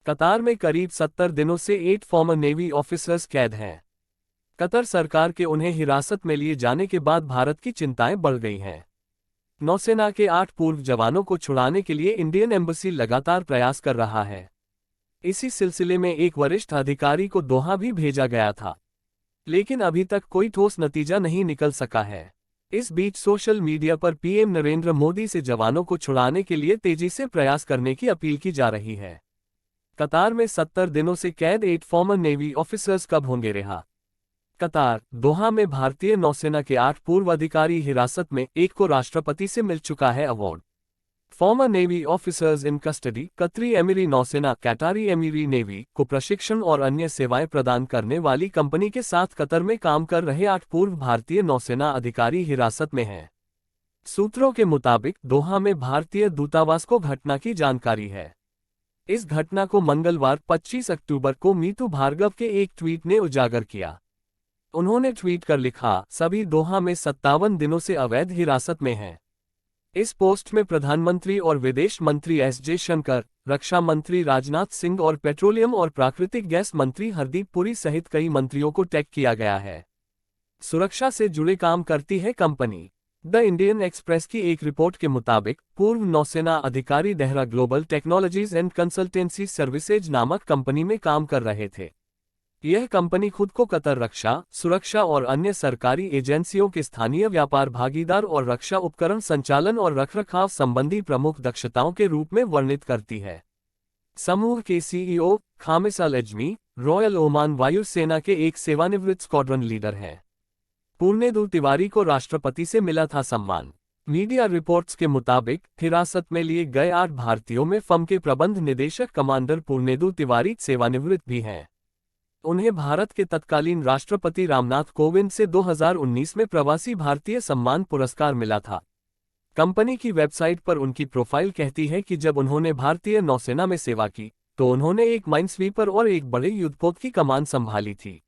कतार में करीब 70 दिनों से 8 फॉर्मर नेवी ऑफिसर्स कैद हैं। कतर सरकार के उन्हें हिरासत में लिए जाने के बाद भारत की चिंताएं बढ़ गई हैं। नौसेना के 8 पूर्व जवानों को छुड़ाने के लिए इंडियन एम्बेसी लगातार प्रयास कर रहा है। इसी सिलसिले में एक वरिष्ठ अधिकारी को दोहा भी भेजा गया था, लेकिन अभी तक कोई ठोस नतीजा नहीं निकल सका है। इस बीच सोशल मीडिया पर पीएम नरेंद्र मोदी से जवानों को छुड़ाने के लिए तेजी से प्रयास करने की अपील की जा रही है। कतार में 70 दिनों से कैद 8 फॉर्मर नेवी ऑफिसर्स कब होंगे रिहा? कतार, दोहा में भारतीय नौसेना के 8 पूर्व अधिकारी हिरासत में, एक को राष्ट्रपति से मिल चुका है award. Farmer navy officers in custody. कतरी एमिरी नौसेना कैटारी एमिरी नेवी को प्रशिक्षण और अन्य सेवाएं प्रदान करने वाली कंपनी के साथ कतर में काम कर रहे 8 पूर्व भारतीय नौसेना अधिकारी हिरासत में हैं। सूत्रों के मुताबिक दोहा में भारतीय दूतावास को घटना की जानकारी है। इस घटना को मंगलवार 25 अक्टूबर को मीतू भार्गव के एक ट्वीट ने उजागर किया। उन्होंने ट्वीट कर लिखा, सभी दोहा में 57 दिनों से अवैध हिरासत में हैं। इस पोस्ट में प्रधानमंत्री और विदेश मंत्री एस जयशंकर, रक्षा मंत्री राजनाथ सिंह और पेट्रोलियम और प्राकृतिक गैस मंत्री हरदीप पुरी सहित कई मंत्रियों को टैग किया गया है। सुरक्षा से जुड़े काम करती है कंपनी। द इंडियन एक्सप्रेस की एक रिपोर्ट के मुताबिक पूर्व नौसेना अधिकारी Dehra global technologies and consultancy services नामक कंपनी में काम कर रहे थे। यह कंपनी खुद को कतर रक्षा, सुरक्षा और अन्य सरकारी एजेंसियों के स्थानीय व्यापार भागीदार और रक्षा उपकरण संचालन और रखरखाव संबंधी प्रमुख दक्षताओं के रूप में वर्णित करती है। समूह के सीईओ खामिस अल अजमी रॉयल ओमान वायु सेना के एक सेवानिवृत्त स्क्वाड्रन लीडर हैं। पूर्णेदु तिवारी को राष्ट्रपति से मिला था सम्मान। मीडिया रिपोर्ट्स के मुताबिक हिरासत में लिए गए 8 भारतीयों में फम के प्रबंध निदेशक कमांडर पूर्णेदु तिवारी सेवानिवृत्त भी हैं। उन्हें भारत के तत्कालीन राष्ट्रपति रामनाथ कोविंद से 2019 में प्रवासी भारतीय सम्मान पुरस्कार मिला था। कंपनी की वेबसाइट पर उनकी प्रोफाइल कहती है कि जब उन्होंने भारतीय नौसेना में सेवा की तो उन्होंने एक माइनस्वीपर और एक बड़े युद्धपोत की कमान संभाली थी।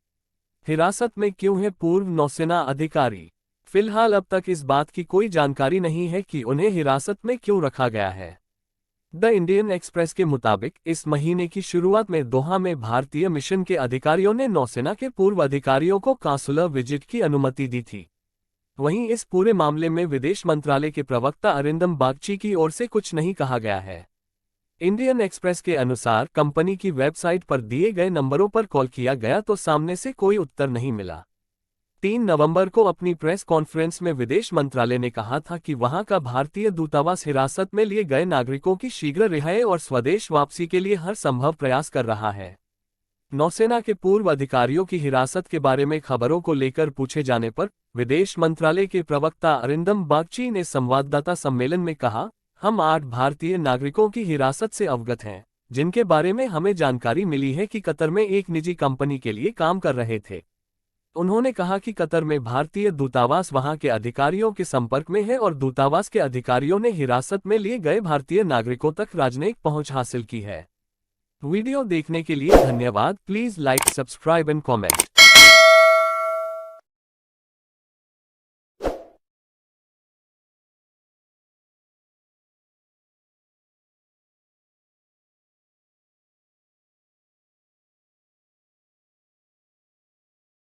हिरासत में क्यों है पूर्व नौसेना अधिकारी? फिलहाल अब तक इस बात की कोई जानकारी नहीं है कि उन्हें हिरासत में क्यों रखा गया है। द इंडियन एक्सप्रेस के मुताबिक इस महीने की शुरुआत में दोहा में भारतीय मिशन के अधिकारियों ने नौसेना के पूर्व अधिकारियों को कांसुलर विजिट की अनुमति दी थी। वहीं इस पूरे मामले में विदेश मंत्रालय के प्रवक्ता अरिंदम बागची की ओर से कुछ नहीं कहा गया है। इंडियन एक्सप्रेस के अनुसार कंपनी की वेबसाइट पर दिए गए नंबरों पर कॉल किया गया तो सामने से कोई उत्तर नहीं मिला। 3 नवंबर को अपनी प्रेस कॉन्फ्रेंस में विदेश मंत्रालय ने कहा था कि वहां का भारतीय दूतावास हिरासत में लिए गए नागरिकों की शीघ्र रिहाई और स्वदेश वापसी के लिए हर संभव प्रयास कर रहा है। नौसेना के पूर्व अधिकारियों की हिरासत के बारे में खबरों को लेकर पूछे जाने पर विदेश मंत्रालय के प्रवक्ता अरिंदम बागची ने संवाददाता सम्मेलन में कहा, हम 8 भारतीय नागरिकों की हिरासत से अवगत हैं, जिनके बारे में हमें जानकारी मिली है कि कतर में एक निजी कंपनी के लिए काम कर रहे थे। उन्होंने कहा कि कतर में भारतीय दूतावास वहां के अधिकारियों के संपर्क में है और दूतावास के अधिकारियों ने हिरासत में लिए गए भारतीय नागरिकों तक राजनयिक पहुंच हासिल की है। वीडियो देखने के लिए धन्यवाद। Please like, subscribe and comment.